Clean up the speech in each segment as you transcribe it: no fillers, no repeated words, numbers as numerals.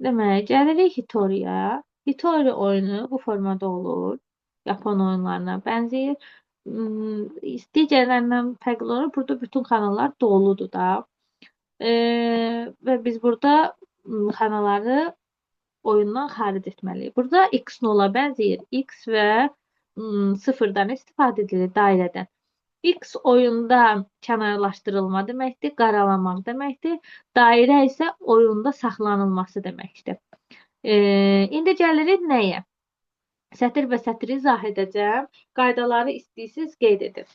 Demək, gəlirik Hitoriya. Hitori oyunu bu formada olur. Yapon oyunlarına bənzəyir. Digərlərindən fərqli olaraq burada bütün kanallar doludur da. Və biz burada kanalları oyundan xaric etməliyik. Burada X nola bənzəyir. X və sıfırdan istifadə edilir dairədən. X oyunda kənarlaşdırılma deməkdir, qaralamaq deməkdir. Dairə isə oyunda saxlanılması deməkdir. İndi gəlirik nəyə? Sətir və sətri izah edəcəm. Qaydaları istəyirsiniz qeyd edin.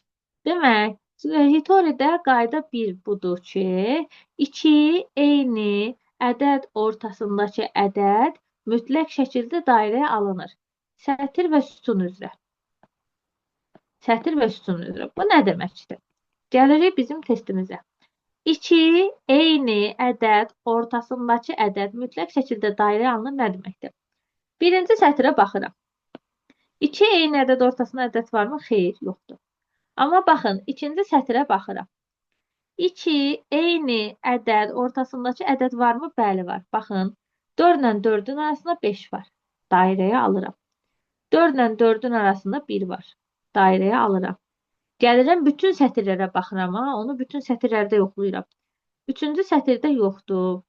Demək, Hitoridə qayda 1 budur ki, 2 eyni ədəd ortasındakı ədəd mütləq şəkildə dairəyə alınır. Sətir və sütun üzrə. Sətir və sütun üzrə. Bu nə deməkdir? Gəlirik bizim testimizə. 2 eyni ədəd ortasındakı ədəd mütləq şəkildə dairəyə alınır nə deməkdir? Birinci sətrə baxıram. 2 eyni ədəd ortasında ədəd varmı? Xeyr, yoxdur. Amma baxın, ikinci sətrə baxıram. 2 eyni ədəd ortasındakı ədəd varmı? Bəli, var. Baxın, 4 ilə 4-ün arasında 5 var. Dairəyə alıram. 4 ilə 4-ün arasında 1 var. Dairəyə alıram. Gəlirəm, bütün sətirlərə baxıram. Onu bütün sətirlərdə yoxlayıram. 3-cü sətirdə yoxdur.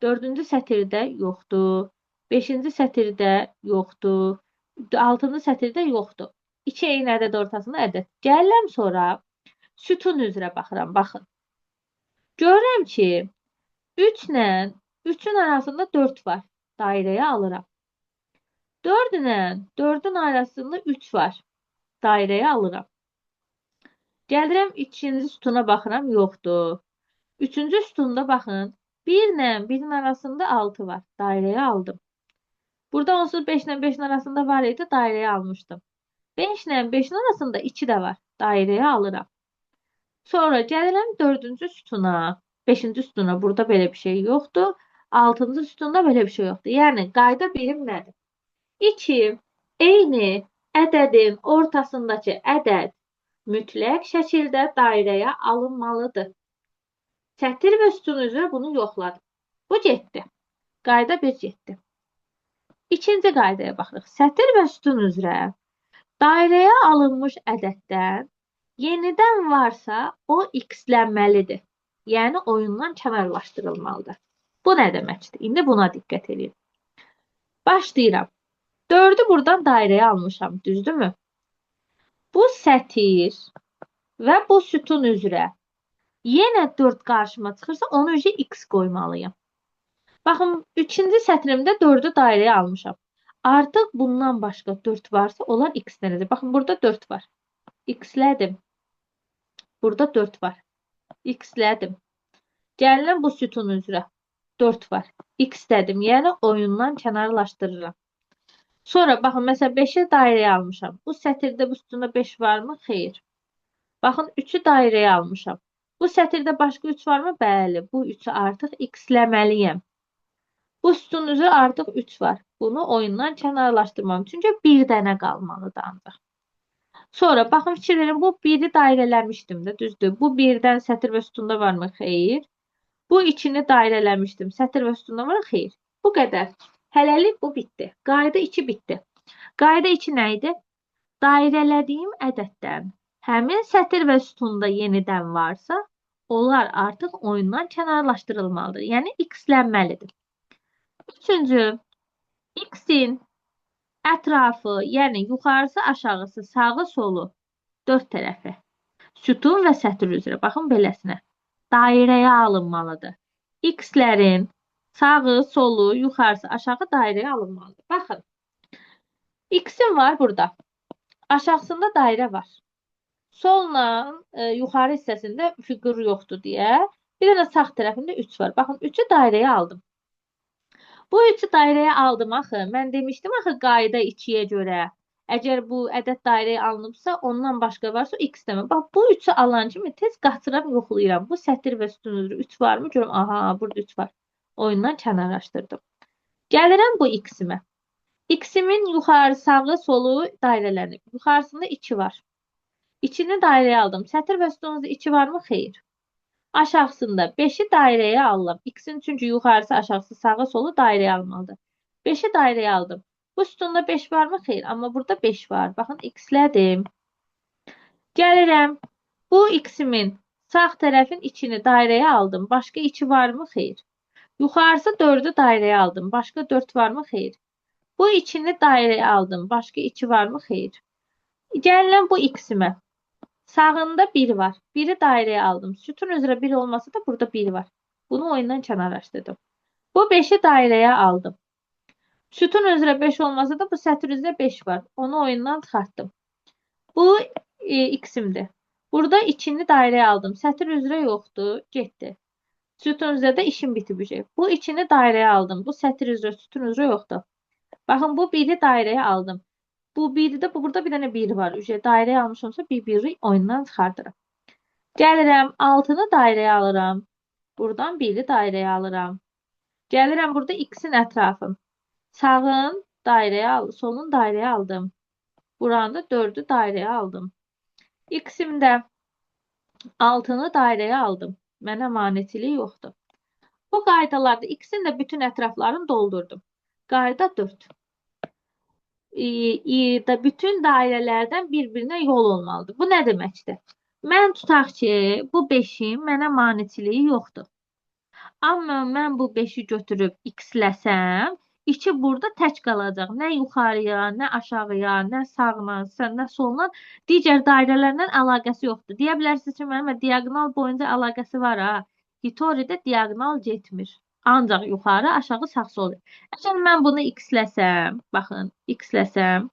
4-cü sətirdə yoxdur. 5-ci sətirdə yoxdur. 6-cı sətirdə yoxdur. 2 eyni ədəd ortasında ədəd. Gəlirəm sonra sütun üzrə baxıram. Baxın. Görürəm ki, 3 ilə 3-ün arasında 4 var. Dairəyə alıram. 4 ilə 4-ün arasında 3 var. Dairəyə alıram. Gəlirəm ikinci sütuna baxıram. Yoxdur. Üçüncü sütunda baxın. 1 ilə 1-in arasında 6 var. Dairəyə aldım. Burada onsuz 5 ilə 5-in arasında var idi. Dairəyə almışdım. 5 ilə 5-in arasında 2 də var. Dairəyə alıram. Sonra gəlirəm 4-cü sütuna. 5-ci sütuna. Burada belə bir şey yoxdur. 6-cı sütunda belə bir şey yoxdur. Yəni, qayda birim nədir? 2 eyni ədədin ortasındakı ədəd mütləq şəkildə dairəyə alınmalıdır. Sətir və sütun üzrə bunu yoxladım. Bu getdi. Qayda 1 getdi. İkinci qaydaya baxırıq. Sətir və sütun üzrə dairəyə alınmış ədəddən yenidən varsa o x-lənməlidir. Yəni oyundan kənarlaşdırılmalıdır. Bu nə deməkdir? İndi buna diqqət edin. Başlayıram. 4-ü buradan dairəyə almışam, düzdürmü? Bu sətir və bu sütun üzrə yenə 4 qarşıma çıxırsa onu üzə x qoymalıyam. Baxın, 3-cü sətrimdə 4-ü dairəyə almışam. Artıq bundan başqa 4 varsa onlar x-lənəcək. Baxın, burada 4 var. X-lədim. Burada 4 var. X-lədim. Gəlirəm bu sütun üzrə. 4 var. X-lədim. Yəni oyundan kənarlaşdırıram. Sonra baxın, məsələn 5-i dairəyə almışam. Bu sətirdə bu sütunda 5 varmı? Xeyr. Baxın, 3-ü dairəyə almışam. Bu sətirdə başqa 3 varmı? Bəli. Bu 3-ü artıq x-ləməliyəm. Bu sütun üzrə artıq 3 var. Bunu oyundan kənarlaşdırmam. Çünki bir dənə qalmalıdır ancaq. Sonra baxın, fikir verin. Bu 1-i dairələmişdim də, düzdür. Bu 1-dən sətir və sütunda varmı? Xeyr. Bu 2-ni dairələmişdim. Sətir və sütunda var? Xeyr. Bu qədər. Hələlik bu bitdi. Qayda 2 bitdi. Qayda 2 nə idi? Dairələdiyim ədəddən həmin sətir və sütunda yenidən varsa, onlar artıq oyundan kənarlaşdırılmalıdır. Yəni, x-lənməlidir. Üçüncü, x-in ətrafı, yəni yuxarısı, aşağısı, sağı, solu, 4 tərəfi, sütun və sətir üzrə, baxın beləsinə, dairəyə alınmalıdır. X-lərin sağı, solu, yuxarısı, aşağı dairəyə alınmalıdır. Baxın, x-in var burada, aşağısında dairə var. Solla yuxarı hissəsində fiqur yoxdur deyə, bir dənə sağ tərəfində 3 var. Baxın, 3-ü dairəyə aldım. Bu 3-ü dairəyə aldım axı. Mən demişdim axı qayda 2-yə görə. Əgər bu ədəd dairəyə alınıbsa, ondan başqa varsa x demə. Bax, bu 3-ü alan kimi tez qaçıram, yoxlayıram. Bu sətir və sütun üzrə 3 varmı? Görüm, aha, burada 3 var. Oyundan kənarlaşdırdım. Gəlirəm bu x-imə. X-imin yuxarı, sağı, solu dairələnib. Yuxarısında 2 var. 2-ni dairəyə aldım. Sətir və sütun üzrə 2 varmı? Xeyr. Aşağısında 5'i dairəyə alıram. X-in çünki yuxarısı, aşağısı, sağı, solu dairəyə almalıdır. 5'i dairəyə aldım. Bu sütunda 5 varmı? Xeyr. Amma burada 5 var. Baxın, x-lədim. Gəlirəm. Bu x-imin sağ tərəfin içini dairəyə aldım. Başqa içi varmı? Xeyr. Yuxarısı 4'ü dairəyə aldım. Başqa 4 varmı? Xeyr. Bu içini dairəyə aldım. Başqa içi varmı? Xeyr. Gəlirəm bu x-imə. Sağında 1 var. 1'i dairəyə aldım. Sütun üzrə 1 olmasa da burada 1 var. Bunu oyundan kənarlaşdırdım. Bu 5'i dairəyə aldım. Sütun üzrə 5 olmasa da bu sətr üzrə 5 var. Onu oyundan çıxartdım. Bu x-imdir. Burada içini dairəyə aldım. Sətr üzrə yoxdur. Getdi. Sütun üzrə də işim bitib. Bu içini dairəyə aldım. Bu sətr üzrə, sütun üzrə yoxdur. Baxın, bu 1'i dairəyə aldım. Bu 1'də, burada bir dənə 1 var. Dairəyə almışamsa 1'i oyundan çıxardıram. Gəlirəm, 6'nı dairəyə alıram. Buradan 1'i dairəyə alıram. Gəlirəm burada x-in ətrafın. Sağın dairəyə aldım, solun dairəyə aldım. Buranı da 4'ü dairəyə aldım. X-imdə 6'nı dairəyə aldım. Mənə manetilik yoxdur. Bu qaydalarda x-in də bütün ətraflarını doldurdum. Qayda 4. Bütün dairələrdən bir-birinə yol olmalıdır. Bu nə deməkdir? Mən tutaq ki, bu 5'in mənə manetiliyi yoxdur. Amma mən bu 5'i götürüb x-ləsəm, 2 burada tək qalacaq. Nə yuxarıya, nə aşağıya, nə sağla, nə solla digər dairələrlə əlaqəsi yoxdur. Deyə bilərsiniz ki, mənim diaqonal boyunca əlaqəsi var ha. Hitoridə diaqonal getmir. Ancaq yuxarı, aşağı, sağ, sol. Əgər mən bunu x-ləsəm, baxın, x-ləsəm,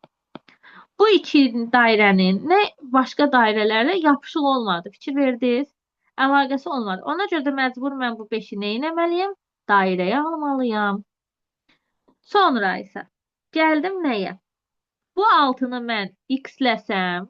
bu iki dairənin nə başqa dairələrlə yapışıq olmadı. Fikir verdiniz? Əlaqəsi olmadı. Ona görə də məcbur mən bu 5'i nə etməliyəm? Dairəyə almalıyam. Sonra isə gəldim nəyə? Bu 6'nı mən x-ləsəm,